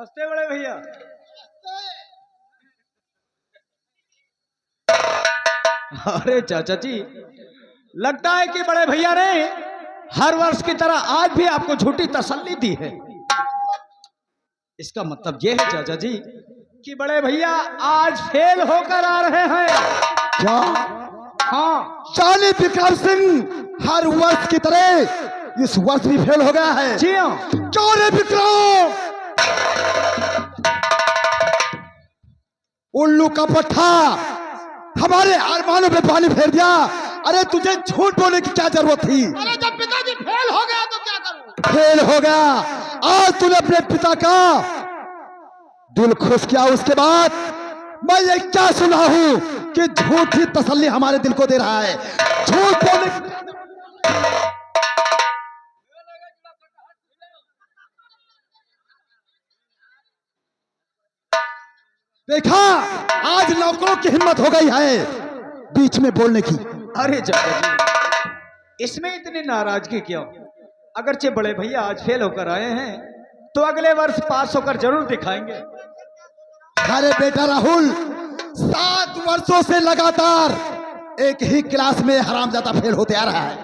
नमस्ते बड़े भैया। अरे चाचा जी, लगता है कि बड़े भैया ने हर वर्ष की तरह आज भी आपको झूठी तसल्ली दी है। इसका मतलब यह है चाचा जी कि बड़े भैया आज फेल होकर आ रहे हैं। क्या? हाँ चाली विक्रम सिंह हर वर्ष की तरह इस वर्ष भी फेल हो गया है। जी हाँ। चाली विक्रम उल्लू का पट्टा हमारे अरमानों पे पानी फेर दिया। अरे तुझे झूठ बोलने की क्या जरूरत थी? अरे जब पिताजी फेल हो गया तो क्या करूं? फेल हो गया। आज तूने अपने पिता का दिल खुश किया, उसके बाद मैं ये क्या सुना हूं कि झूठी तसल्ली हमारे दिल को दे रहा है। झूठ बोलने देखा, आज नौकरों की हिम्मत हो गई है बीच में बोलने की। अरे चाचा जी, इसमें इतनी नाराजगी क्यों? अगरचे बड़े भैया आज फेल होकर आए हैं तो अगले वर्ष पास होकर जरूर दिखाएंगे। अरे बेटा राहुल, 7 वर्षों से लगातार एक ही क्लास में हरामजादा फेल होते आ रहा है।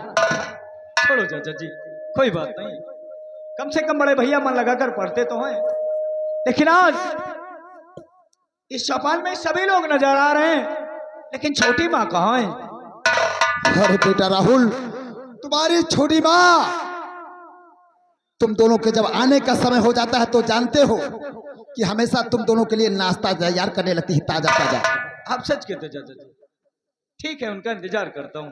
छोड़ो चाचा जी, कोई बात नहीं। कम से कम बड़े भैया मन लगाकर पढ़ते तो हैं। लेकिन आज इस चौपाल में सभी लोग नजर आ रहे हैं, लेकिन छोटी माँ कहाँ है? अरे बेटा राहुल, तुम्हारी छोटी माँ, तुम दोनों के जब आने का समय हो जाता है तो जानते हो कि हमेशा तुम दोनों के लिए नाश्ता तैयार करने लगती है, ताजा ताजा। आप सच कहते चाचा जी। ठीक है, उनका इंतजार करता हूँ।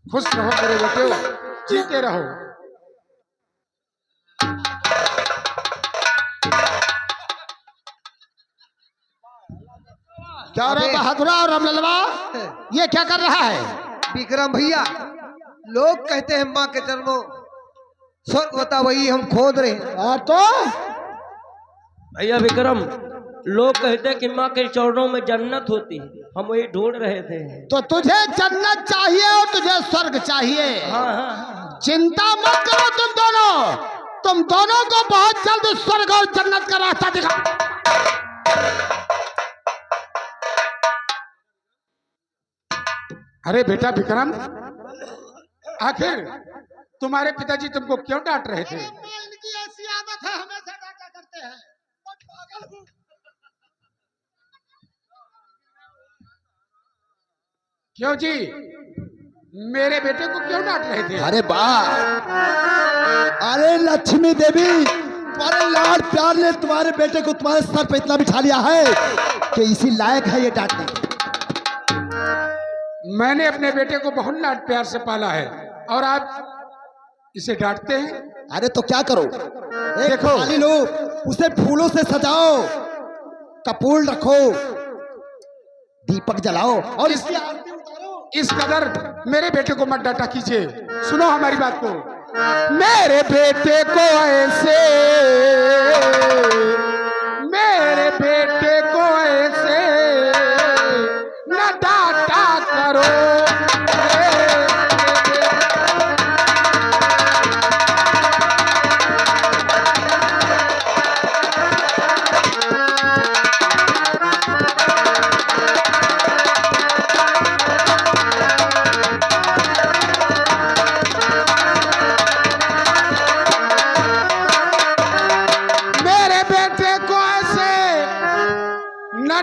खुश रहो मेरे बेटे, जीते रहो। क्या रे बहादुरा और रामललवा, ये क्या कर रहा है? विक्रम भैया, लोग कहते हैं माँ के चरणों स्वर्ग होता, वही हम खोद रहे हैं। तो भैया विक्रम, लोग कहते हैं कि माँ के चरणों में जन्नत होती है, हम वही ढूंढ रहे थे। तो तुझे जन्नत चाहिए और तुझे स्वर्ग चाहिए। हाँ हाँ हाँ। चिंता मत करो तुम दोनों को बहुत जल्द स्वर्ग और जन्नत का रास्ता दिखा। अरे बेटा विक्रम, आखिर तुम्हारे पिताजी तुमको क्यों डांट रहे थे? इनकी ऐसी आदत है, हमेशा डांटा करते हैं। मैं पागल हूं। क्यों जी, मेरे बेटे को क्यों डांट रहे थे? अरे वाह, अरे लक्ष्मी देवी, तुम्हारे लाड प्यार ने तुम्हारे बेटे को तुम्हारे सर पे इतना बिठा लिया है कि इसी लायक है ये डांटने। मैंने अपने बेटे को बहुत लाड प्यार से पाला है और आप इसे डांटते हैं। अरे तो क्या करो, एक देखो। थाली लो, उसे फूलों से सजाओ, कपूर रखो, दीपक जलाओ और इसकी आरती उतारो। इस कदर मेरे बेटे को मत डांटा कीजिए। सुनो हमारी बात को। मेरे बेटे को ऐसे, मेरे बेटे को ऐसे न डांटा करो।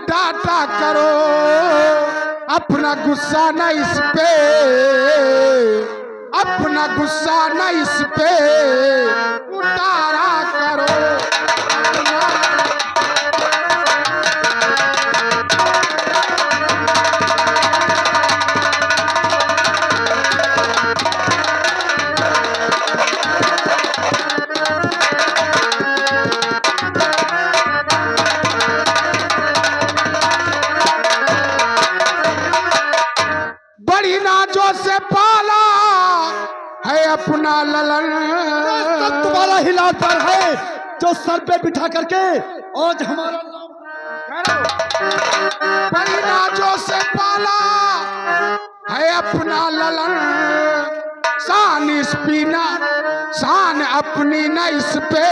डांटा करो, अपना गुस्सा न इस पे, अपना गुस्सा न इस पे उतारा करो। से पाला है अपना ललन, तुम्हारा हिला पर है जो सर पे बिठा करके आज हमारा बड़ी नाजों से पाला है अपना ललन। शान इस पीना, शान अपनी न इस पे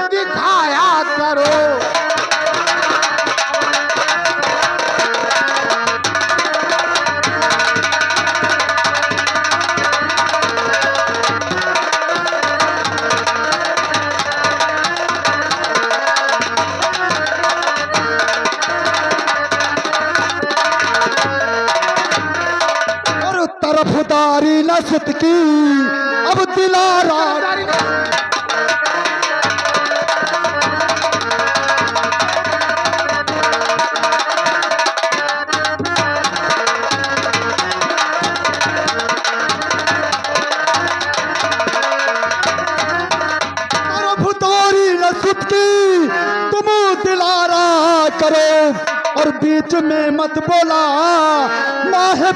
दिखाया करो। और तरफदारी न सुत की अब दिलारा। तरफदारी न सुत की तुम दिलारा करो और बीच में मत बोला माहे।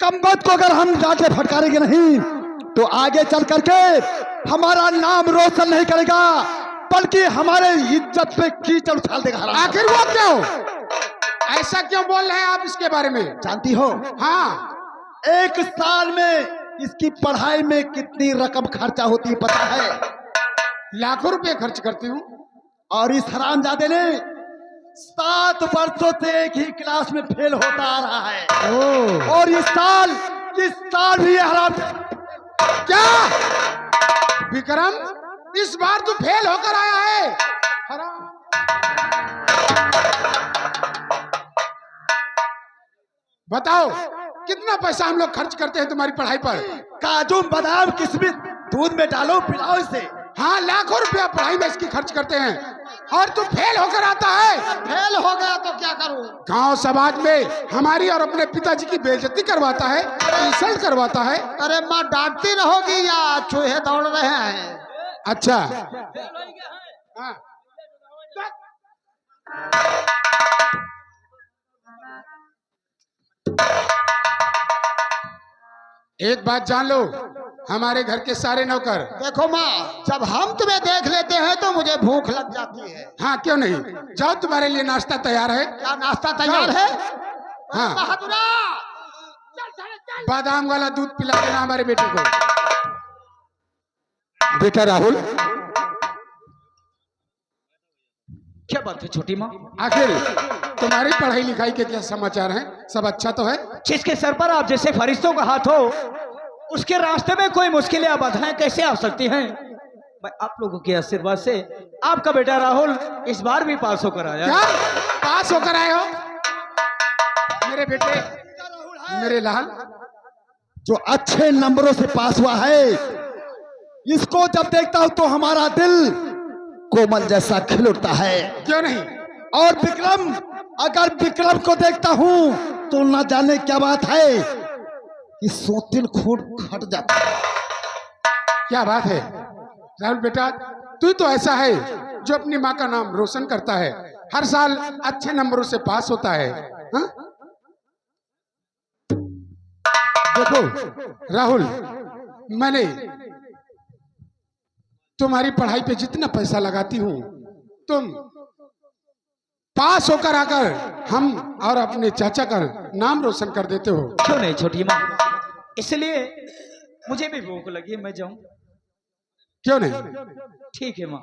कमबख्त को अगर हम डांटे फटकारेंगे नहीं तो आगे चल करके हमारा नाम रोशन नहीं करेगा, बल्कि हमारे इज्जत पे कीचड़ उछाल देगा। हराम। आखिर वो क्यों, ऐसा क्यों बोल रहे हैं आप इसके बारे में? जानती हो हाँ, एक साल में इसकी पढ़ाई में कितनी रकम खर्चा होती है पता है? लाखों रुपए खर्च करती हूँ। और इस हरामजादे ने 7 वर्षों से एक ही क्लास में फेल होता आ रहा है। और इस साल भी ये हराम। क्या विक्रम, इस बार तू फेल होकर आया है? हराम। बताओ कितना पैसा हम लोग खर्च करते हैं तुम्हारी पढ़ाई पर? काजू बादाम किशमिश दूध में डालो पिलाओ इसे। हाँ, लाखों रुपया पढ़ाई में इसकी खर्च करते हैं और तू फेल होकर आता है। फेल हो गया तो क्या करूं? गांव समाज में हमारी और अपने पिताजी की बेइज्जती करवाता है, इंसल्ट करवाता है। अरे माँ डांटती रहोगी या चूहे दौड़ रहे हैं? अच्छा, हाँ। एक बात जान लो, हमारे घर के सारे नौकर। देखो माँ, जब हम तुम्हें देख लेते हैं तो मुझे भूख लग जाती है। हाँ, क्यों नहीं, जाओ तुम्हारे लिए नाश्ता तैयार है। क्या नाश्ता तैयार है? हाँ, बहादुरा, बादाम वाला दूध पिला देना हमारे बेटे को। बेटा राहुल, क्या बात है छोटी माँ? आखिर तुम्हारी पढ़ाई लिखाई के क्या समाचार हैं? सब अच्छा तो है? जिसके सर पर आप जैसे फरिश्तों का हाथ हो, उसके रास्ते में कोई मुश्किलें या बाधाएं कैसे आ सकती हैं? मैं आप लोगों के आशीर्वाद से आपका बेटा राहुल इस बार भी पास होकर आया। क्या पास होकर आए हो मेरे बेटे, मेरे लाल? जो अच्छे नंबरों से पास हुआ है, इसको जब देखता हूं तो हमारा दिल कोमल जैसा खिल उठता है। क्यों नहीं? और विक्रम, अगर विक्रम को देखता हूं तो न जाने क्या बात है कि सोतिल खून खट जाता है। क्या बात है राहुल बेटा, तू तो ऐसा है जो अपनी माँ का नाम रोशन करता है, हर साल अच्छे नंबरों से पास होता है। हाँ? देखो राहुल, मैंने तुम्हारी पढ़ाई पे जितना पैसा लगाती हूँ, तुम पास होकर आकर हम और अपने चाचा का नाम रोशन कर देते हो। क्यों नहीं छोटी माँ, इसलिए मुझे भी भूख लगी है, मैं जाऊं? क्यों नहीं? ठीक है माँ।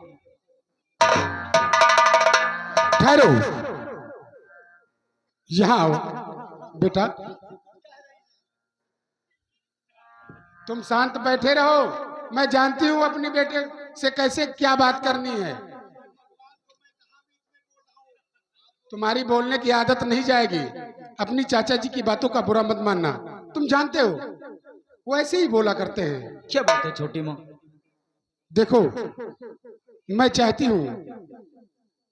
ठहरो, यहाँ आओ बेटा। तुम शांत बैठे रहो, मैं जानती हूँ अपनी बेटे से कैसे क्या बात करनी है। तुम्हारी बोलने की आदत नहीं जाएगी। अपनी चाचा जी की बातों का बुरा मत मानना, तुम जानते हो वो ऐसे ही बोला करते हैं। क्या बात है छोटी माँ? देखो, मैं चाहती हूँ,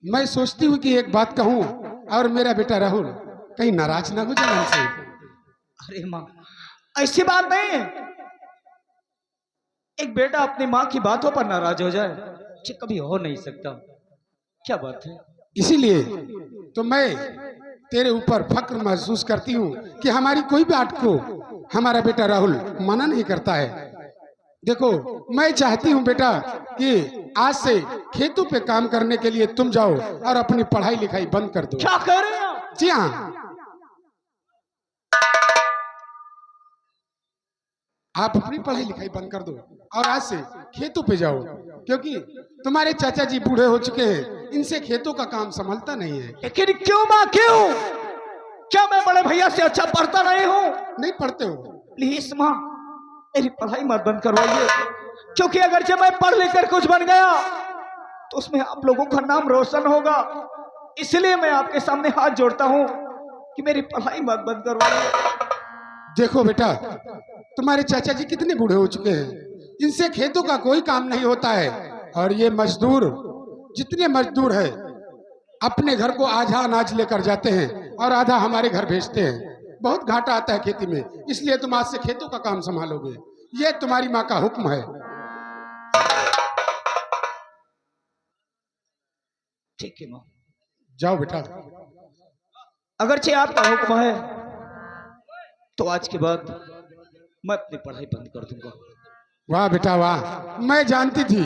मैं सोचती हूँ कि एक बात कहूँ और मेरा बेटा राहुल कहीं नाराज ना हो जाए हमसे। अरे माँ, ऐसी बात नहीं है। एक बेटा अपनी माँ की बातों पर नाराज हो जाए, ये कभी हो नहीं सकता। क्या बात है? इसीलिए तो मैं तेरे ऊपर फक्र महसूस करती हूँ कि हमारी कोई बात को हमारा बेटा राहुल मना नहीं करता है। देखो, मैं चाहती हूँ बेटा कि आज से खेतों पे काम करने के लिए तुम जाओ और अपनी पढ़ाई लिखाई बंद कर दो। क्या कह रहे हैं आप? जी हाँ, आप अपनी पढ़ाई लिखाई बंद कर दो और आज से खेतों पे जाओ, क्योंकि तुम्हारे चाचा जी बूढ़े हो चुके हैं, इनसे खेतों का काम संभलता नहीं है। लेकिन क्यों माँ, क्यों? क्या मैं बड़े भैया से अच्छा पढ़ता नहीं हूँ? नहीं पढ़ते हो? प्लीज माँ, मेरी पढ़ाई मत बंद करवाइए, क्योंकि अगर जब मैं पढ़ लिख कर कुछ बन गया तो उसमें आप लोगों का नाम रोशन होगा। इसलिए मैं आपके सामने हाथ जोड़ता हूँ कि मेरी पढ़ाई मत बंद करवाइए। देखो बेटा, तुम्हारे चाचा जी कितने बूढ़े हो चुके हैं, इनसे खेतों का कोई काम नहीं होता है। और ये मजदूर, जितने मजदूर हैं, अपने घर को आधा अनाज लेकर जाते हैं और आधा हमारे घर भेजते हैं। बहुत घाटा आता है खेती में, इसलिए तुम आज से खेतों का काम संभालोगे। ये तुम्हारी माँ का हुक्म है। ठीक है माँ, जाओ बेटा। अगरचे आपका हुक्म है तो आज के बाद मैं अपनी पढ़ाई बंद कर दूंगा। वाह बेटा वाह, मैं जानती थी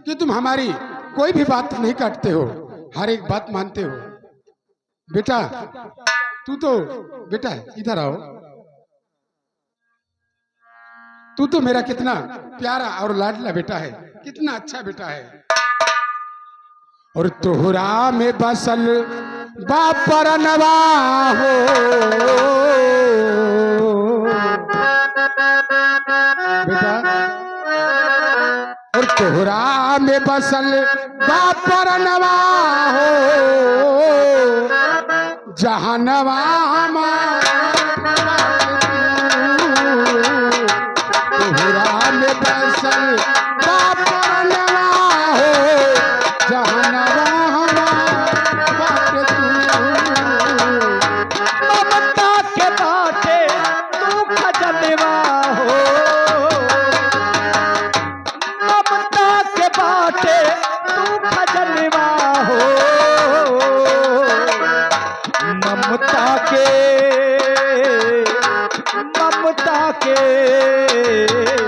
कि तुम हमारी कोई भी बात नहीं काटते हो, हर एक बात मानते हो। बेटा तू तो, बेटा इधर आओ, तू तो मेरा कितना प्यारा और लाडला बेटा है, कितना अच्छा बेटा है। और तोहरा में बसल बापरनवा हो, बेटा, और तोहरा में बसल बापरनवा हो, जहानवा तोहरा में बसल बापरनवा हो, जहानवा ममता के बाटे तू खजनवा